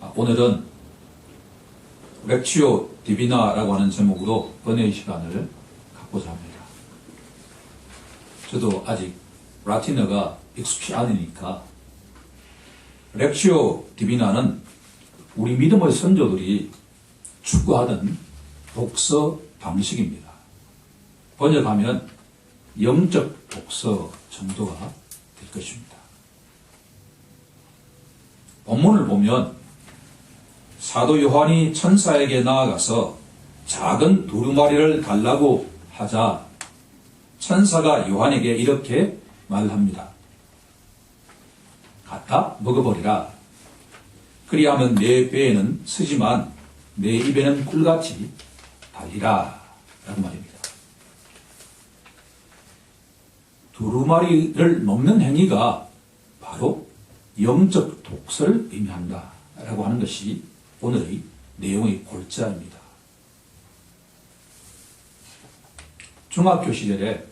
오늘은 렉치오 디비나라고 하는 제목으로 은혜의 시간을 갖고자 합니다. 저도 아직 라틴어가 익숙치 않으니까 렉치오 디비나는 우리 믿음의 선조들이 추구하던 독서 방식입니다. 번역하면 영적 독서 정도가 될 것입니다. 본문을 보면 사도 요한이 천사에게 나아가서 작은 두루마리를 달라고 하자 천사가 요한에게 이렇게 말합니다. 갖다 먹어버리라. 그리하면 내 배에는 쓰지만 내 입에는 꿀같이 달리라. 라고 말입니다. 두루마리를 먹는 행위가 바로 영적 독서를 의미한다. 라고 하는 것이 오늘의 내용의 골자입니다. 중학교 시절에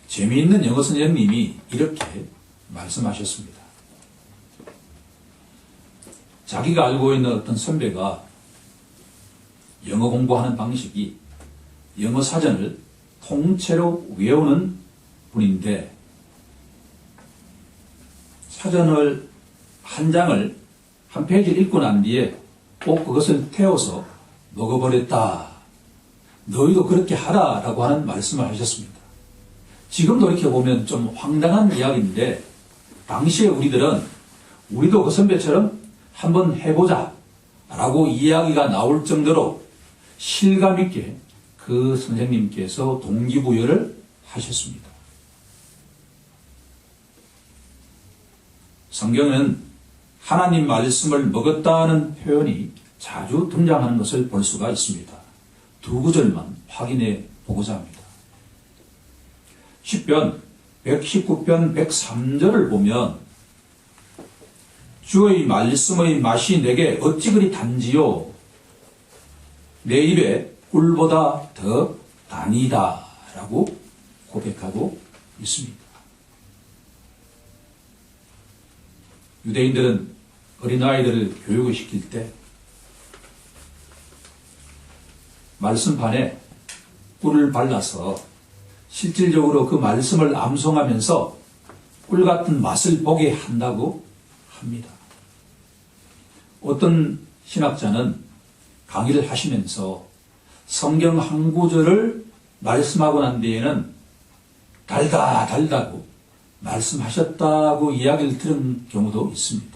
재미있는 영어 선생님이 이렇게 말씀하셨습니다. 자기가 알고 있는 어떤 선배가 영어 공부하는 방식이 영어 사전을 통째로 외우는 분인데 사전을 한 장을 한 페이지를 읽고 난 뒤에 꼭 그것을 태워서 먹어버렸다. 너희도 그렇게 하라라고 하는 말씀을 하셨습니다. 지금 돌이켜보면 좀 황당한 이야기인데 당시에 우리도 그 선배처럼 한번 해보자 라고 이야기가 나올 정도로 실감 있게 그 선생님께서 동기부여를 하셨습니다. 성경은 하나님 말씀을 먹었다는 표현이 자주 등장하는 것을 볼 수가 있습니다. 두 구절만 확인해 보고자 합니다. 시편 119편 103절을 보면 주의 말씀의 맛이 내게 어찌 그리 단지요 내 입에 꿀보다 더 다니다 라고 고백하고 있습니다. 유대인들은 어린아이들을 교육을 시킬 때 말씀판에 꿀을 발라서 실질적으로 그 말씀을 암송하면서 꿀 같은 맛을 보게 한다고 합니다. 어떤 신학자는 강의를 하시면서 성경 한 구절을 말씀하고 난 뒤에는 달다고 말씀하셨다고 이야기를 들은 경우도 있습니다.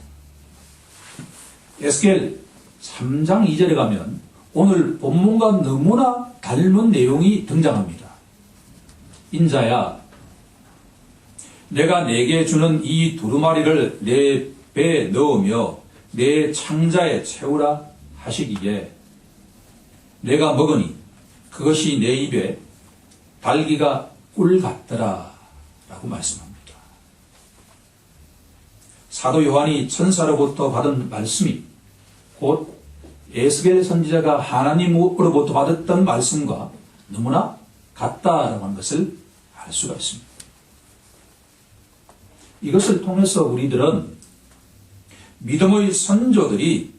에스겔 3장 2절에 가면 오늘 본문과 너무나 닮은 내용이 등장합니다. 인자야, 내가 내게 주는 이 두루마리를 내 배에 넣으며 내 창자에 채우라 하시기에 내가 먹으니 그것이 내 입에 달기가 꿀 같더라 라고 말씀합니다. 사도 요한이 천사로부터 받은 말씀이 곧 에스겔 선지자가 하나님으로부터 받았던 말씀과 너무나 같다라고 하는 것을 알 수가 있습니다. 이것을 통해서 우리들은 믿음의 선조들이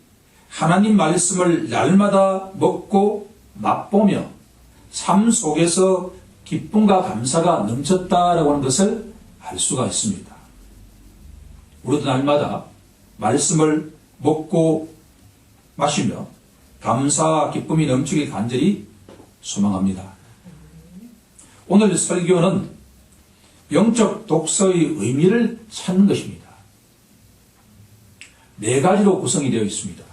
하나님 말씀을 날마다 먹고 맛보며 삶 속에서 기쁨과 감사가 넘쳤다라고 하는 것을 알 수가 있습니다. 우리도 날마다 말씀을 먹고 마시며 감사와 기쁨이 넘치길 간절히 소망합니다. 오늘 설교는 영적 독서의 의미를 찾는 것입니다. 4가지로 구성이 되어 있습니다.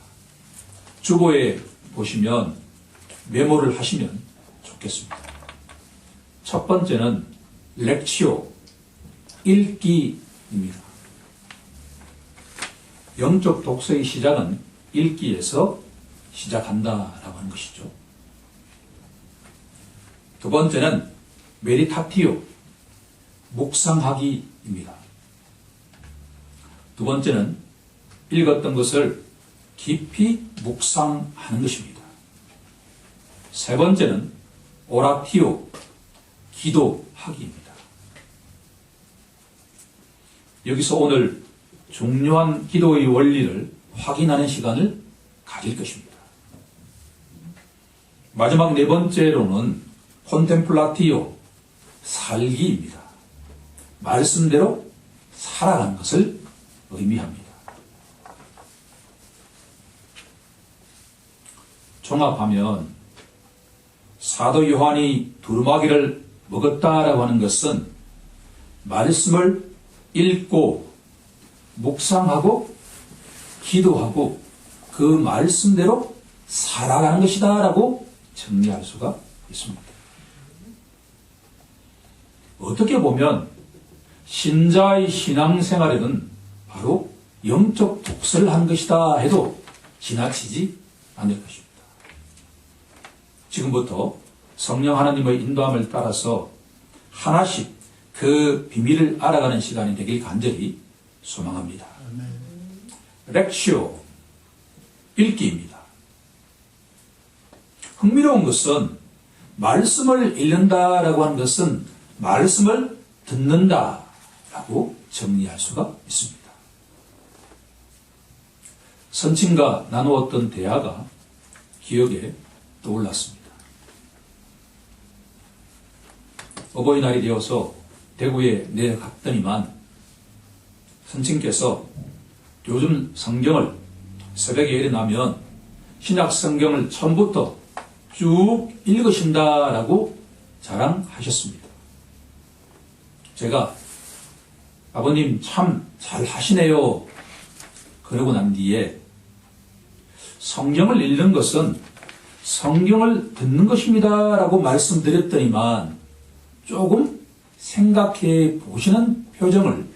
주보에 보시면 메모를 하시면 좋겠습니다. 첫 번째는 렉치오, 읽기입니다. 영적 독서의 시작은 읽기에서 시작한다라고 하는 것이죠. 두 번째는 메디타티오, 묵상하기입니다. 두 번째는 읽었던 것을 깊이 묵상하는 것입니다. 세 번째는 오라티오, 기도하기입니다. 여기서 오늘 중요한 기도의 원리를 확인하는 시간을 가질 것입니다. 마지막 네 번째로는 콘템플라티오, 살기입니다. 말씀대로 살아가는 것을 의미합니다. 종합하면 사도 요한이 두루마기를 먹었다라고 하는 것은 말씀을 읽고 묵상하고 기도하고 그 말씀대로 살아가는 것이다 라고 정리할 수가 있습니다. 어떻게 보면 신자의 신앙생활에는 바로 영적 독서를 한 것이다 해도 지나치지 않을 것입니다. 지금부터 성령 하나님의 인도함을 따라서 하나씩 그 비밀을 알아가는 시간이 되길 간절히 소망합니다. 렉시오, 읽기입니다. 흥미로운 것은 말씀을 읽는다라고 하는 것은 말씀을 듣는다라고 정리할 수가 있습니다. 선친과 나누었던 대화가 기억에 떠올랐습니다. 어버이날이 되어서 대구에 내려갔더니만 선친께서 요즘 성경을 새벽에 일어나면 신약 성경을 처음부터 쭉 읽으신다라고 자랑하셨습니다. 제가 아버님 참 잘하시네요. 그러고 난 뒤에 성경을 읽는 것은 성경을 듣는 것입니다 라고 말씀드렸더니만 조금 생각해 보시는 표정을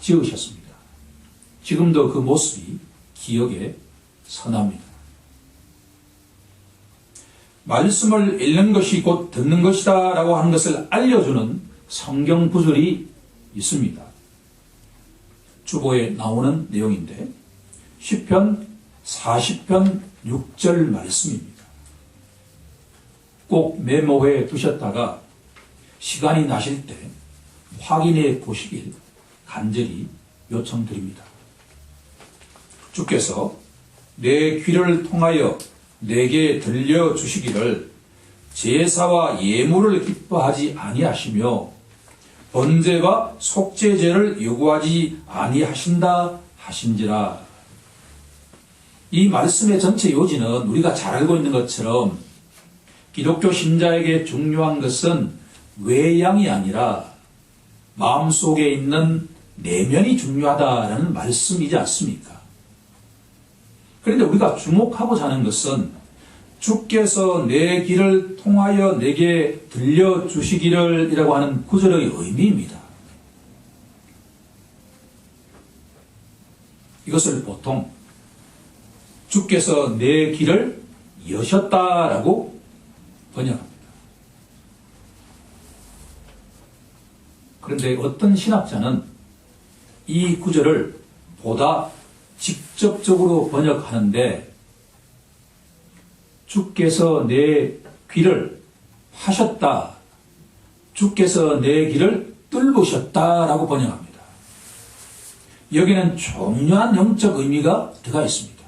지으셨습니다. 지금도 그 모습이 기억에 선합니다. 말씀을 읽는 것이 곧 듣는 것이다 라고 하는 것을 알려주는 성경 구절이 있습니다. 주보에 나오는 내용인데 시편 40편 6절 말씀입니다. 꼭 메모해 두셨다가 시간이 나실 때 확인해 보시길 간절히 요청드립니다. 주께서 내 귀를 통하여 내게 들려주시기를 제사와 예물을 기뻐하지 아니하시며 번제와 속죄제를 요구하지 아니하신다 하신지라. 이 말씀의 전체 요지는 우리가 잘 알고 있는 것처럼 기독교 신자에게 중요한 것은 외양이 아니라 마음속에 있는 내면이 중요하다라는 말씀이지 않습니까? 그런데 우리가 주목하고자 하는 것은 주께서 내 길을 통하여 내게 들려주시기를 이라고 하는 구절의 의미입니다. 이것을 보통 주께서 내 길을 여셨다라고 번역합니다. 그런데 어떤 신학자는 이 구절을 보다 직접적으로 번역하는데 주께서 내 귀를 파셨다, 주께서 내 귀를 뚫으셨다라고 번역합니다. 여기는 중요한 영적 의미가 들어가 있습니다.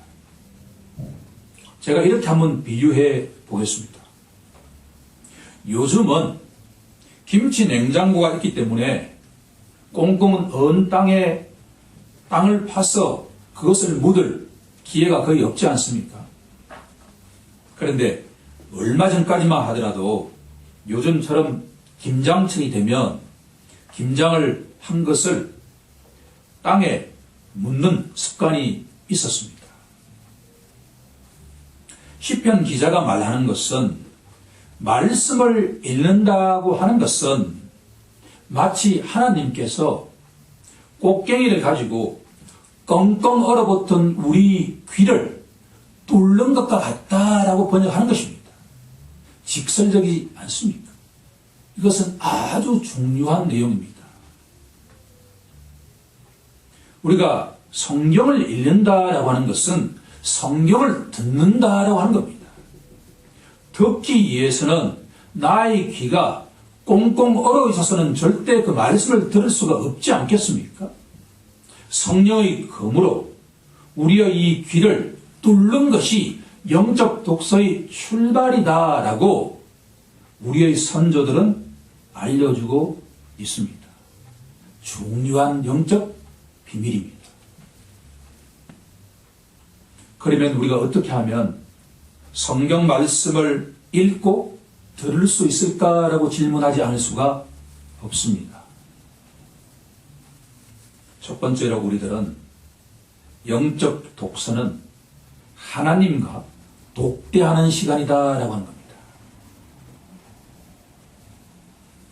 제가 이렇게 한번 비유해 보겠습니다. 요즘은 김치 냉장고가 있기 때문에 꽁꽁은 언 땅에 땅을 파서 그것을 묻을 기회가 거의 없지 않습니까? 그런데 얼마 전까지만 하더라도 요즘처럼 김장철이 되면 김장을 한 것을 땅에 묻는 습관이 있었습니다. 시편 기자가 말하는 것은 말씀을 읽는다고 하는 것은 마치 하나님께서 꽃갱이를 가지고 껑껑 얼어붙은 우리 귀를 뚫는 것과 같다라고 번역하는 것입니다. 직설적이지 않습니까? 이것은 아주 중요한 내용입니다. 우리가 성경을 읽는다라고 하는 것은 성경을 듣는다라고 하는 겁니다. 듣기 위해서는 나의 귀가 꽁꽁 얼어 있어서는 절대 그 말씀을 들을 수가 없지 않겠습니까? 성령의 검으로 우리의 이 귀를 뚫는 것이 영적 독서의 출발이다라고 우리의 선조들은 알려주고 있습니다. 중요한 영적 비밀입니다. 그러면 우리가 어떻게 하면 성경 말씀을 읽고 들을 수 있을까라고 질문하지 않을 수가 없습니다. 첫 번째로 우리들은 영적 독서는 하나님과 독대하는 시간이다라고 하는 겁니다.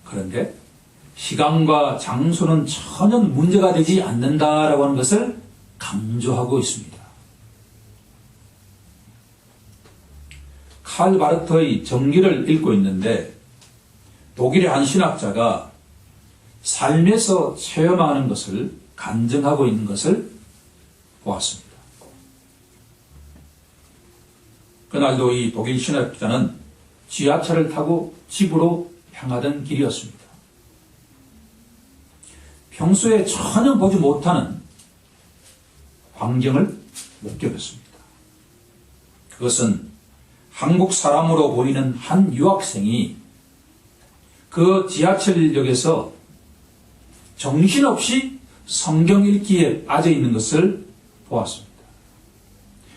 그런데 시간과 장소는 전혀 문제가 되지 않는다라고 하는 것을 강조하고 있습니다. 칼 바르트의 정기를 읽고 있는데 독일의 한 신학자가 삶에서 체험하는 것을 간증하고 있는 것을 보았습니다. 그날도 이 독일 신학자는 지하철을 타고 집으로 향하던 길이었습니다. 평소에 전혀 보지 못하는 광경을 목격했습니다. 그것은 한국 사람으로 보이는 한 유학생이 그 지하철역에서 정신없이 성경 읽기에 빠져 있는 것을 보았습니다.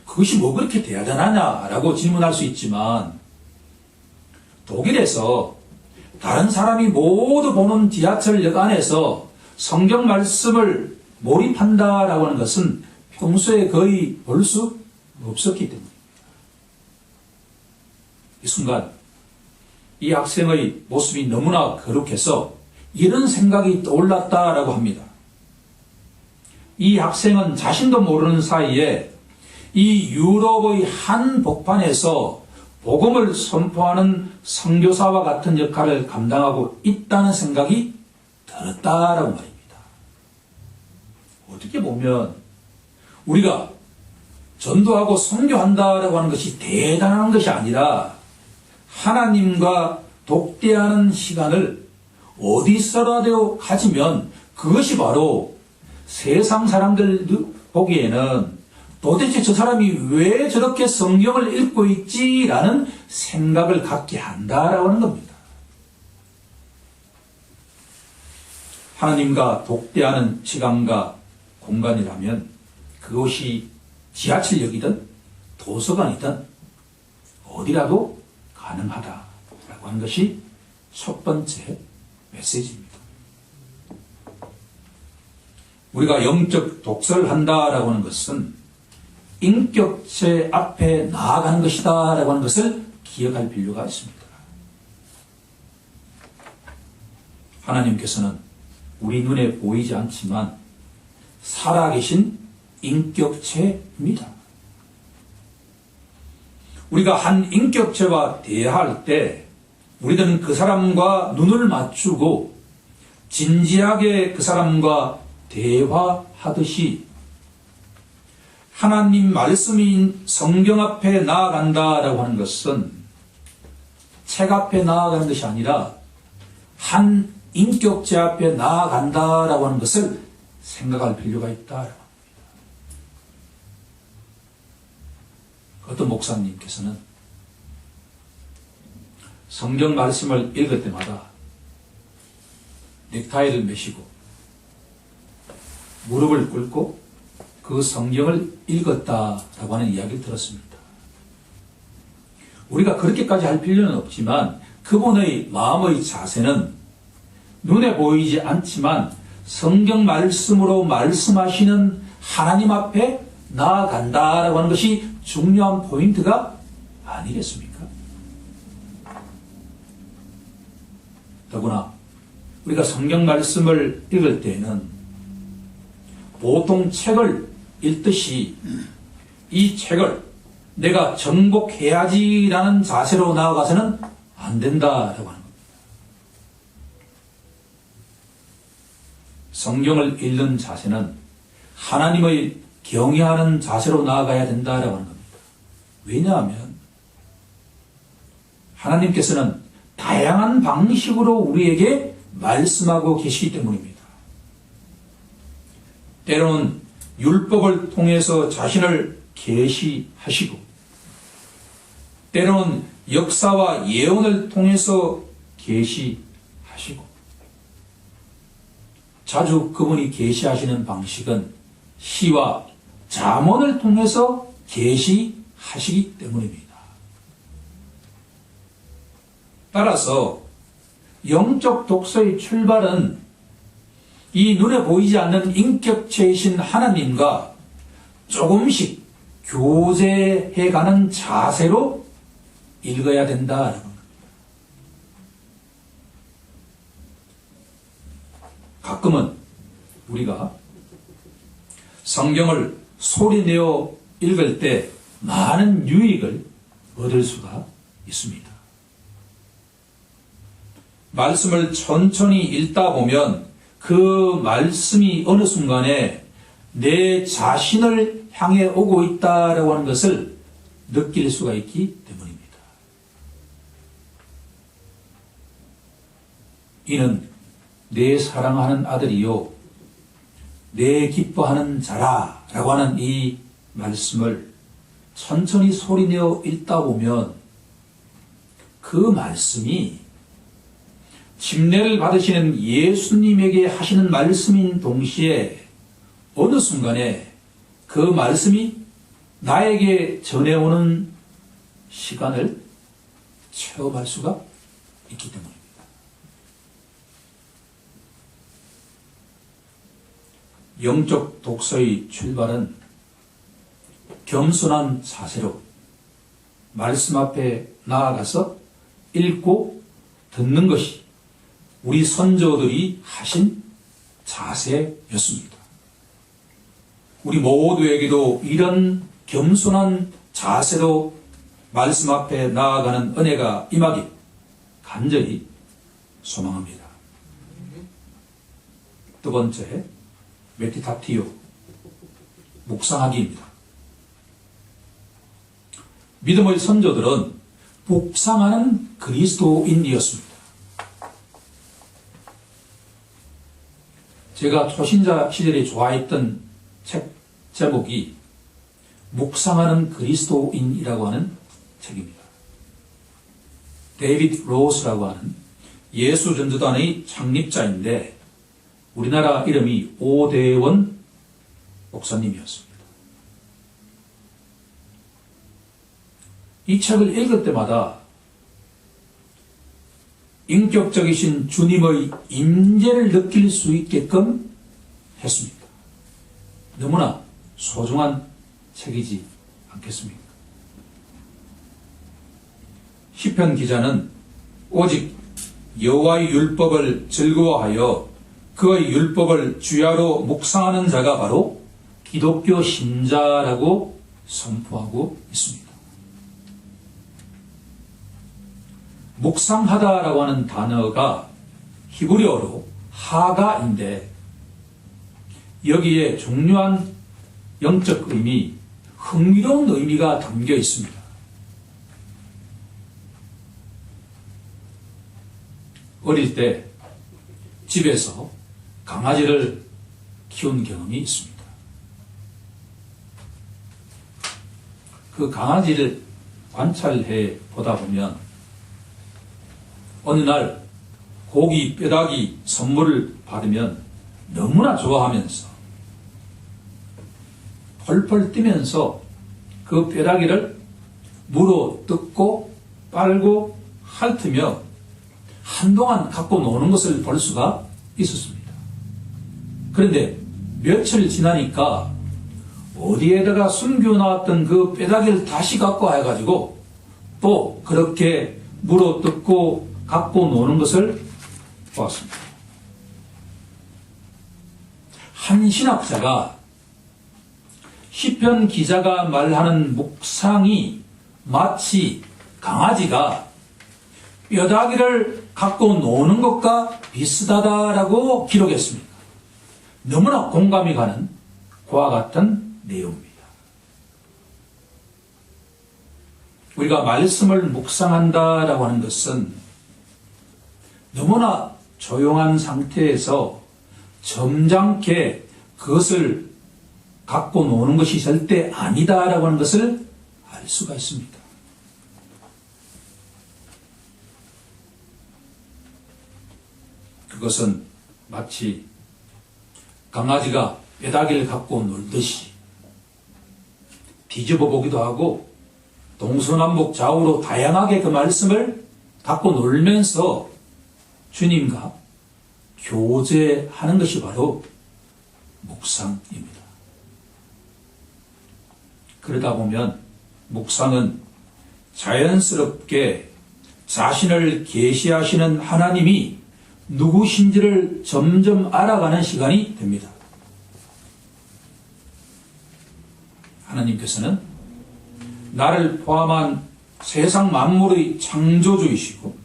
그것이 뭐 그렇게 대단하냐라고 질문할 수 있지만 독일에서 다른 사람이 모두 보는 지하철역 안에서 성경 말씀을 몰입한다라고 하는 것은 평소에 거의 볼 수 없었기 때문입니다. 이 순간 이 학생의 모습이 너무나 거룩해서 이런 생각이 떠올랐다라고 합니다. 이 학생은 자신도 모르는 사이에 이 유럽의 한 복판에서 복음을 선포하는 선교사와 같은 역할을 감당하고 있다는 생각이 들었다라고 말입니다. 어떻게 보면 우리가 전도하고 선교한다라고 하는 것이 대단한 것이 아니라 하나님과 독대하는 시간을 어디서라도 가지면 그것이 바로 세상 사람들 보기에는 도대체 저 사람이 왜 저렇게 성경을 읽고 있지라는 생각을 갖게 한다라고 하는 겁니다. 하나님과 독대하는 시간과 공간이라면 그것이 지하철역이든 도서관이든 어디라도 가능하다라고 하는 것이 첫 번째 메시지입니다. 우리가 영적 독서를 한다라고 하는 것은 인격체 앞에 나아가는 것이다라고 하는 것을 기억할 필요가 있습니다. 하나님께서는 우리 눈에 보이지 않지만 살아계신 인격체입니다. 우리가 한 인격체와 대화할 때 우리들은 그 사람과 눈을 맞추고 진지하게 그 사람과 대화하듯이 하나님 말씀인 성경 앞에 나아간다라고 하는 것은 책 앞에 나아가는 것이 아니라 한 인격체 앞에 나아간다라고 하는 것을 생각할 필요가 있다. 어떤 목사님께서는 성경 말씀을 읽을 때마다 넥타이를 매시고 무릎을 꿇고 그 성경을 읽었다라고 하는 이야기를 들었습니다. 우리가 그렇게까지 할 필요는 없지만 그분의 마음의 자세는 눈에 보이지 않지만 성경 말씀으로 말씀하시는 하나님 앞에 나아간다라고 하는 것이 중요한 포인트가 아니겠습니까? 더구나 우리가 성경 말씀을 읽을 때에는 보통 책을 읽듯이 이 책을 내가 정복해야지라는 자세로 나아가서는 안 된다라고 하는 겁니다. 성경을 읽는 자세는 하나님의 경외하는 자세로 나아가야 된다라고 하는 겁니다. 왜냐하면 하나님께서는 다양한 방식으로 우리에게 말씀하고 계시기 때문입니다. 때로는 율법을 통해서 자신을 계시하시고 때로는 역사와 예언을 통해서 계시하시고 자주 그분이 계시하시는 방식은 시와 잠언을 통해서 계시하시기 때문입니다. 따라서 영적 독서의 출발은 이 눈에 보이지 않는 인격체이신 하나님과 조금씩 교제해가는 자세로 읽어야 된다는 겁니다. 가끔은 우리가 성경을 소리내어 읽을 때 많은 유익을 얻을 수가 있습니다. 말씀을 천천히 읽다 보면 그 말씀이 어느 순간에 내 자신을 향해 오고 있다라고 하는 것을 느낄 수가 있기 때문입니다. 이는 내 사랑하는 아들이요 내 기뻐하는 자라라고 하는 이 말씀을 천천히 소리내어 읽다 보면 그 말씀이 침례를 받으시는 예수님에게 하시는 말씀인 동시에 어느 순간에 그 말씀이 나에게 전해오는 시간을 체험할 수가 있기 때문입니다. 영적 독서의 출발은 겸손한 자세로 말씀 앞에 나아가서 읽고 듣는 것이 우리 선조들이 하신 자세였습니다. 우리 모두에게도 이런 겸손한 자세로 말씀 앞에 나아가는 은혜가 임하기 간절히 소망합니다. 두 번째, 메디타티오, 묵상하기입니다. 믿음의 선조들은 묵상하는 그리스도인이었습니다. 제가 초신자 시절에 좋아했던 책 제목이 묵상하는 그리스도인이라고 하는 책입니다. 데이비드 로스라고 하는 예수전도단의 창립자인데 우리나라 이름이 오대원 목사님이었습니다. 이 책을 읽을 때마다 인격적이신 주님의 임재를 느낄 수 있게끔 했습니다. 너무나 소중한 책이지 않겠습니까? 시편 기자는 오직 여호와의 율법을 즐거워하여 그의 율법을 주야로 묵상하는 자가 바로 기독교 신자라고 선포하고 있습니다. 묵상하다라고 하는 단어가 히브리어로 하가인데 여기에 중요한 영적 의미, 흥미로운 의미가 담겨 있습니다. 어릴 때 집에서 강아지를 키운 경험이 있습니다. 그 강아지를 관찰해 보다 보면 어느 날 고기 뼈다귀 선물을 받으면 너무나 좋아하면서 펄펄 뛰면서 그 뼈다귀를 물어 뜯고 빨고 핥으며 한동안 갖고 노는 것을 볼 수가 있었습니다. 그런데 며칠 지나니까 어디에다가 숨겨놨던 그 뼈다귀를 다시 갖고 와가지고 또 그렇게 물어 뜯고 갖고 노는 것을 보았습니다. 한 신학자가 시편 기자가 말하는 묵상이 마치 강아지가 뼈다귀를 갖고 노는 것과 비슷하다라고 기록했습니다. 너무나 공감이 가는 그와 같은 내용입니다. 우리가 말씀을 묵상한다라고 하는 것은 너무나 조용한 상태에서 점잖게 그것을 갖고 노는 것이 절대 아니다라고 하는 것을 알 수가 있습니다. 그것은 마치 강아지가 뼈다귀를 갖고 놀듯이 뒤집어 보기도 하고 동서남북 좌우로 다양하게 그 말씀을 갖고 놀면서 주님과 교제하는 것이 바로 묵상입니다. 그러다 보면 묵상은 자연스럽게 자신을 계시하시는 하나님이 누구신지를 점점 알아가는 시간이 됩니다. 하나님께서는 나를 포함한 세상 만물의 창조주이시고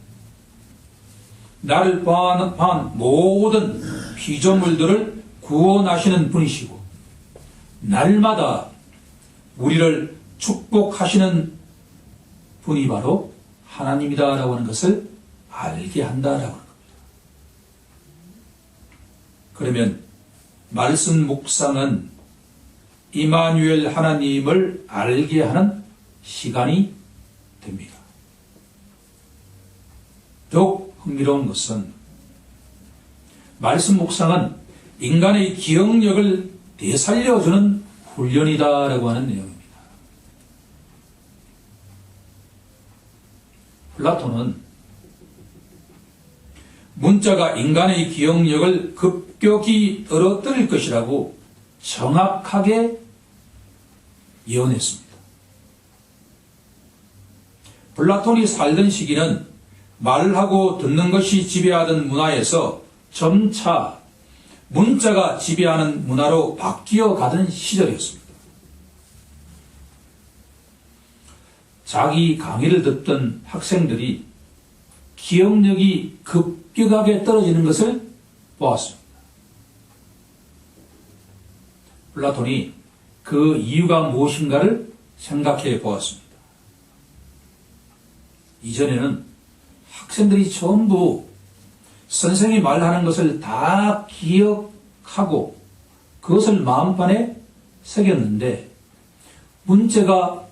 나를 포함한 모든 피조물들을 구원하시는 분이시고 날마다 우리를 축복하시는 분이 바로 하나님이다라고 하는 것을 알게 한다라고 하는 겁니다. 그러면 말씀 묵상은 이마누엘 하나님을 알게 하는 시간이 됩니다. 더욱 흥미로운 것은 말씀 묵상은 인간의 기억력을 되살려주는 훈련이다라고 하는 내용입니다. 플라톤은 문자가 인간의 기억력을 급격히 떨어뜨릴 것이라고 정확하게 예언했습니다. 플라톤이 살던 시기는 말을 하고 듣는 것이 지배하던 문화에서 점차 문자가 지배하는 문화로 바뀌어 가던 시절이었습니다. 자기 강의를 듣던 학생들이 기억력이 급격하게 떨어지는 것을 보았습니다. 플라톤이 그 이유가 무엇인가를 생각해 보았습니다. 이전에는 학생들이 전부 선생이 말하는 것을 다 기억하고 그것을 마음판에 새겼는데 문제가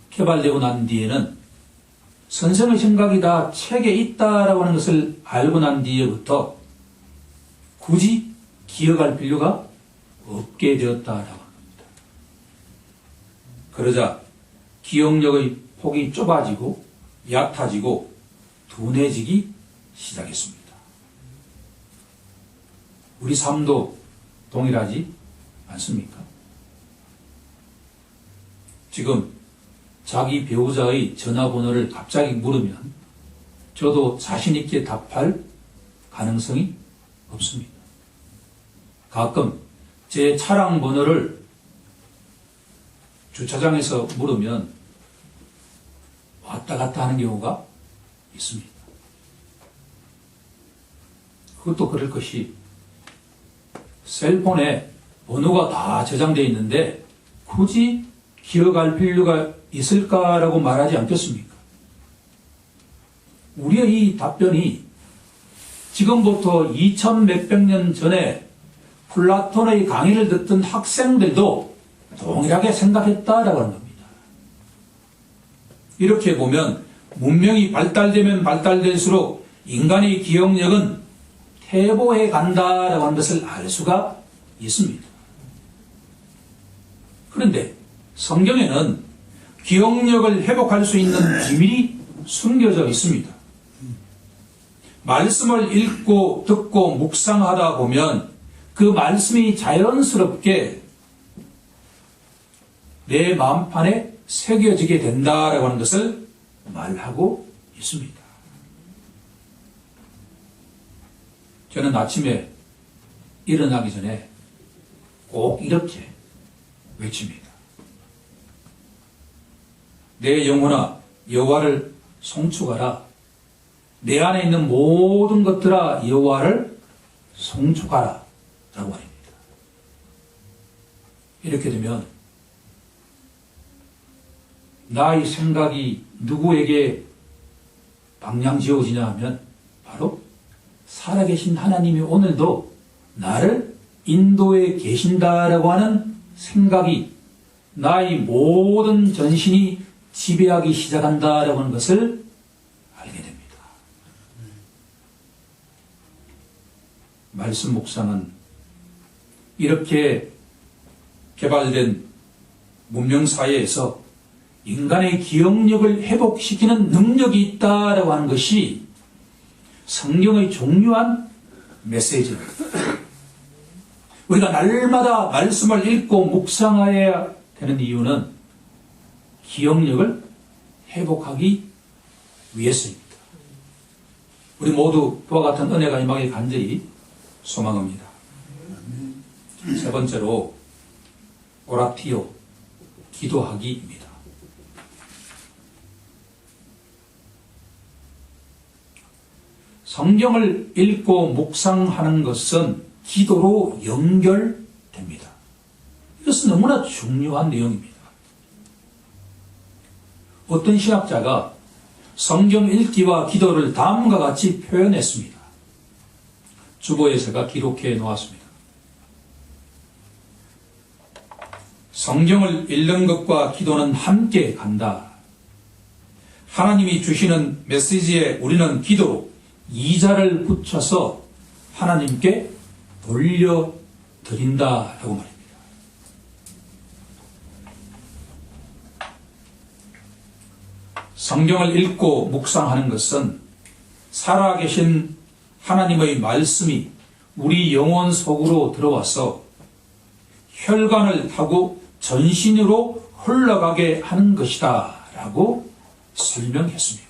개발되고 난 뒤에는 선생의 생각이 다 책에 있다라고 하는 것을 알고 난 뒤에부터 굳이 기억할 필요가 없게 되었다라고 합니다. 그러자 기억력의 폭이 좁아지고 얕아지고 둔해지기 시작했습니다. 우리 삶도 동일하지 않습니까? 지금 자기 배우자의 전화번호를 갑자기 물으면 저도 자신있게 답할 가능성이 없습니다. 가끔 제 차량 번호를 주차장에서 물으면 왔다 갔다 하는 경우가 있습니다. 그것도 그럴 것이 셀폰에 번호가 다 저장되어 있는데 굳이 기억할 필요가 있을까라고 말하지 않겠습니까? 우리의 이 답변이 지금부터 2000 몇백 년 전에 플라톤의 강의를 듣던 학생들도 동일하게 생각했다라고 하는 겁니다. 이렇게 보면 문명이 발달되면 발달될수록 인간의 기억력은 퇴보해 간다라고 하는 것을 알 수가 있습니다. 그런데 성경에는 기억력을 회복할 수 있는 비밀이 숨겨져 있습니다. 말씀을 읽고 듣고 묵상하다 보면 그 말씀이 자연스럽게 내 마음판에 새겨지게 된다라고 하는 것을 말하고 있습니다. 저는 아침에 일어나기 전에 꼭 이렇게 외칩니다. 내 영혼아 여호와를 송축하라. 내 안에 있는 모든 것들아 여호와를 송축하라 라고 합니다. 이렇게 되면 나의 생각이 누구에게 방향 지어지냐 하면 바로 살아계신 하나님이 오늘도 나를 인도에 계신다라고 하는 생각이 나의 모든 전신이 지배하기 시작한다라고 하는 것을 알게 됩니다. 말씀 묵상은 이렇게 개발된 문명사회에서 인간의 기억력을 회복시키는 능력이 있다라고 하는 것이 성경의 중요한 메시지입니다. 우리가 날마다 말씀을 읽고 묵상해야 되는 이유는 기억력을 회복하기 위해서입니다. 우리 모두 그와 같은 은혜가 임하길 간절히 소망합니다. 세 번째로 오라티오, 기도하기입니다. 성경을 읽고 묵상하는 것은 기도로 연결됩니다. 이것은 너무나 중요한 내용입니다. 어떤 신학자가 성경 읽기와 기도를 다음과 같이 표현했습니다. 주보에 제가 기록해 놓았습니다. 성경을 읽는 것과 기도는 함께 간다. 하나님이 주시는 메시지에 우리는 기도로 이자를 붙여서 하나님께 돌려드린다라고 말입니다. 성경을 읽고 묵상하는 것은 살아계신 하나님의 말씀이 우리 영혼 속으로 들어와서 혈관을 타고 전신으로 흘러가게 하는 것이다 라고 설명했습니다.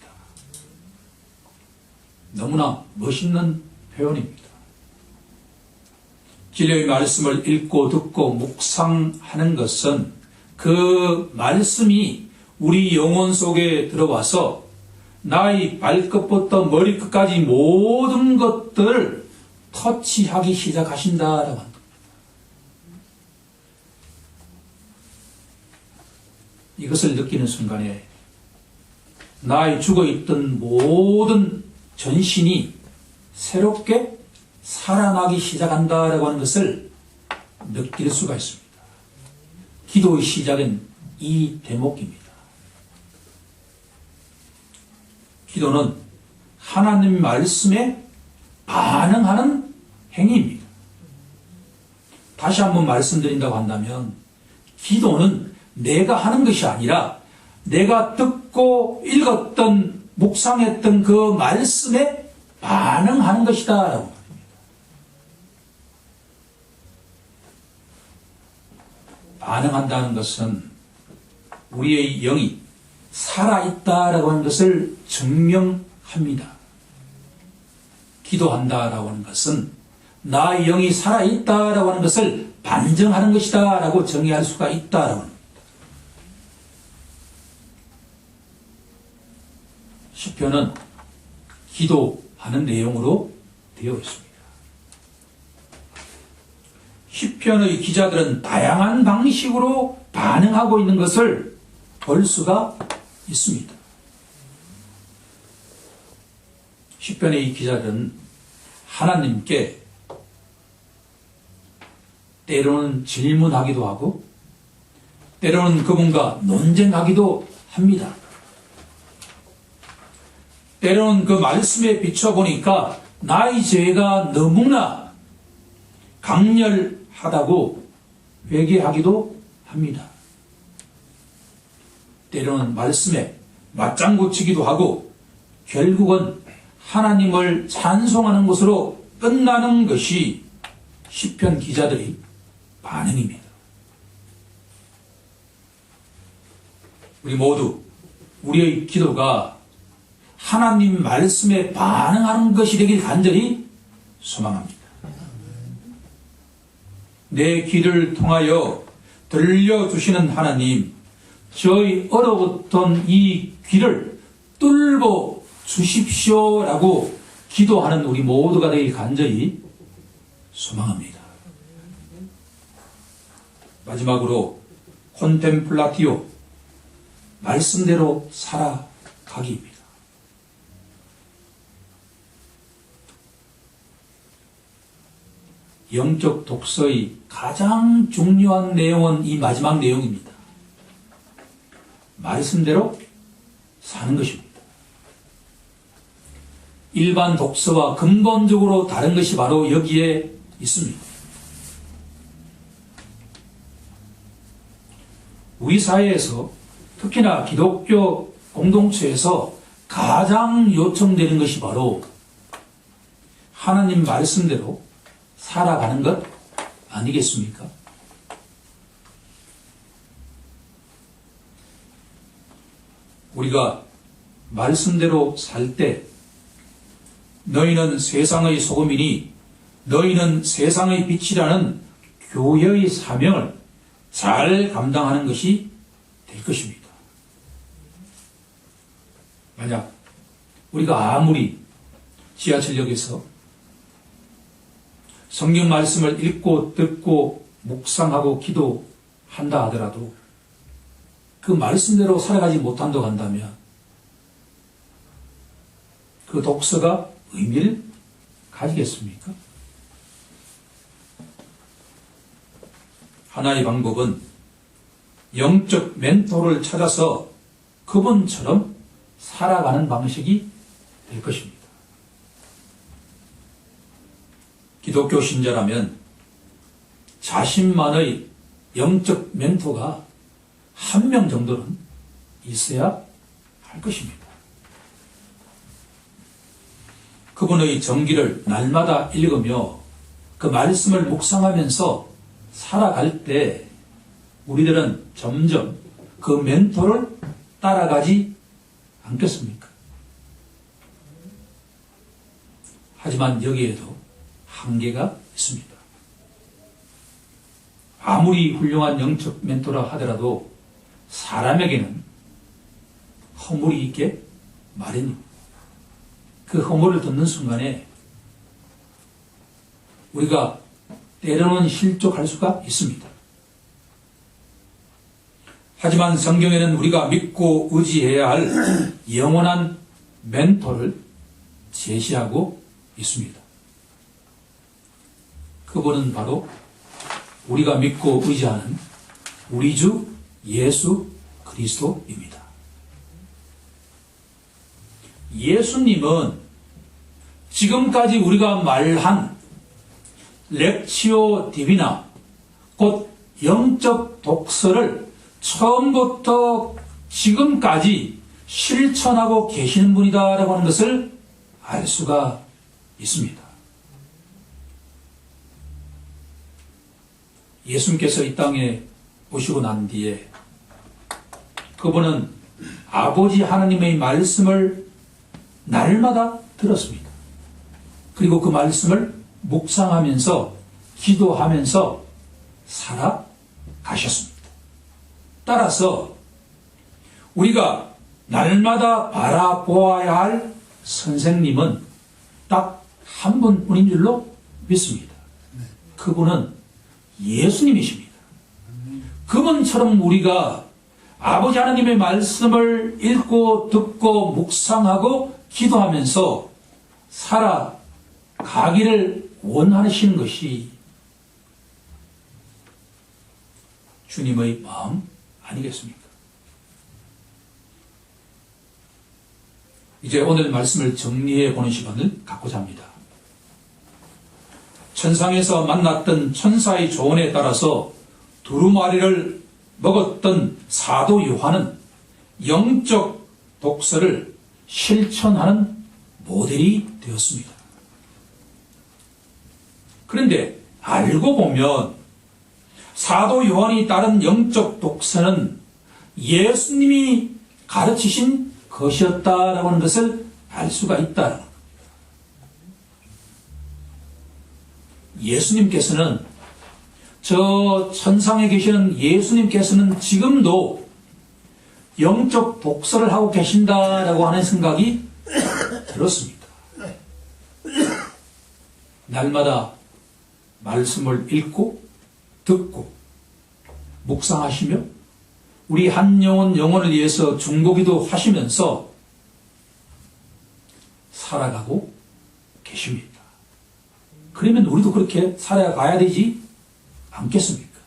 너무나 멋있는 표현입니다. 진리의 말씀을 읽고 듣고 묵상하는 것은 그 말씀이 우리 영혼 속에 들어와서 나의 발끝부터 머리끝까지 모든 것들을 터치하기 시작하신다라고 합니다. 이것을 느끼는 순간에 나의 죽어있던 모든 전신이 새롭게 살아나기 시작한다라고 하는 것을 느낄 수가 있습니다. 기도의 시작은 이 대목입니다. 기도는 하나님 말씀에 반응하는 행위입니다. 다시 한번 말씀드린다고 한다면 기도는 내가 하는 것이 아니라 내가 듣고 읽었던 묵상했던 그 말씀에 반응하는 것이다 라고 말입니다. 반응한다는 것은 우리의 영이 살아있다라고 하는 것을 증명합니다. 기도한다라고 하는 것은 나의 영이 살아있다라고 하는 것을 반증하는 것이다 라고 정의할 수가 있다라고 합니다. 시편은 기도하는 내용으로 되어 있습니다. 시편의 기자들은 다양한 방식으로 반응하고 있는 것을 볼 수가 있습니다. 시편의 기자들은 하나님께 때로는 질문하기도 하고 때로는 그분과 논쟁하기도 합니다. 때로는 그 말씀에 비춰보니까 나의 죄가 너무나 강렬하다고 회개하기도 합니다. 때로는 말씀에 맞장구 치기도 하고 결국은 하나님을 찬송하는 것으로 끝나는 것이 시편 기자들의 반응입니다. 우리 모두 우리의 기도가 하나님 말씀에 반응하는 것이 되길 간절히 소망합니다. 내 귀를 통하여 들려주시는 하나님, 저희 얼어붙은 이 귀를 뚫어 주십시오라고 기도하는 우리 모두가 되길 간절히 소망합니다. 마지막으로 콘템플라티오, 말씀대로 살아가기입니다. 영적 독서의 가장 중요한 내용은 이 마지막 내용입니다. 말씀대로 사는 것입니다. 일반 독서와 근본적으로 다른 것이 바로 여기에 있습니다. 우리 사회에서 특히나 기독교 공동체에서 가장 요청되는 것이 바로 하나님 말씀대로 살아가는 것 아니겠습니까? 우리가 말씀대로 살 때 너희는 세상의 소금이니 너희는 세상의 빛이라는 교회의 사명을 잘 감당하는 것이 될 것입니다. 만약 우리가 아무리 지하철역에서 성경 말씀을 읽고 듣고 묵상하고 기도한다 하더라도 그 말씀대로 살아가지 못한다고 한다면 그 독서가 의미를 가지겠습니까? 하나의 방법은 영적 멘토를 찾아서 그분처럼 살아가는 방식이 될 것입니다. 기독교 신자라면 자신만의 영적 멘토가 한 명 정도는 있어야 할 것입니다. 그분의 전기를 날마다 읽으며 그 말씀을 묵상하면서 살아갈 때 우리들은 점점 그 멘토를 따라가지 않겠습니까? 하지만 여기에도 한계가 있습니다. 아무리 훌륭한 영적 멘토라 하더라도 사람에게는 허물이 있게 마련입니다. 그 허물을 듣는 순간에 우리가 때로는 실족할 수가 있습니다. 하지만 성경에는 우리가 믿고 의지해야 할 영원한 멘토를 제시하고 있습니다. 그분은 바로 우리가 믿고 의지하는 우리 주 예수 그리스도입니다. 예수님은 지금까지 우리가 말한 렉치오 디비나, 곧 영적 독서를 처음부터 지금까지 실천하고 계시는 분이다라고 하는 것을 알 수가 있습니다. 예수님께서 이 땅에 오시고 난 뒤에 그분은 아버지 하나님의 말씀을 날마다 들었습니다. 그리고 그 말씀을 묵상하면서 기도하면서 살아가셨습니다. 따라서 우리가 날마다 바라보아야 할 선생님은 딱 한 분뿐인 줄로 믿습니다. 그분은 예수님이십니다. 그분처럼 우리가 아버지 하나님의 말씀을 읽고 듣고 묵상하고 기도하면서 살아가기를 원하시는 것이 주님의 마음 아니겠습니까? 이제 오늘 말씀을 정리해 보는 시간을 갖고자 합니다. 천상에서 만났던 천사의 조언에 따라서 두루마리를 먹었던 사도 요한은 영적 독서를 실천하는 모델이 되었습니다. 그런데 알고 보면 사도 요한이 따른 영적 독서는 예수님이 가르치신 것이었다라고 하는 것을 알 수가 있다. 예수님께서는 저 천상에 계시는 예수님께서는 지금도 영적 독서를 하고 계신다라고 하는 생각이 들었습니다. 날마다 말씀을 읽고 듣고 묵상하시며 우리 한 영혼을 위해서 중보기도 하시면서 살아가고 계십니다. 그러면 우리도 그렇게 살아가야 되지 않겠습니까?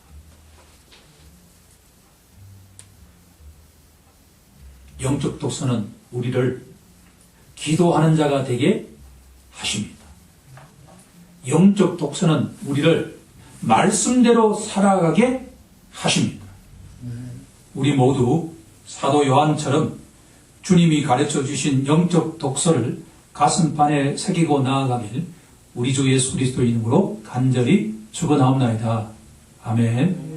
영적 독서는 우리를 기도하는 자가 되게 하십니다. 영적 독서는 우리를 말씀대로 살아가게 하십니다. 우리 모두 사도 요한처럼 주님이 가르쳐 주신 영적 독서를 가슴판에 새기고 나아가길 우리 주 예수 그리스도 이름으로 간절히 축원하옵나이다. 아멘.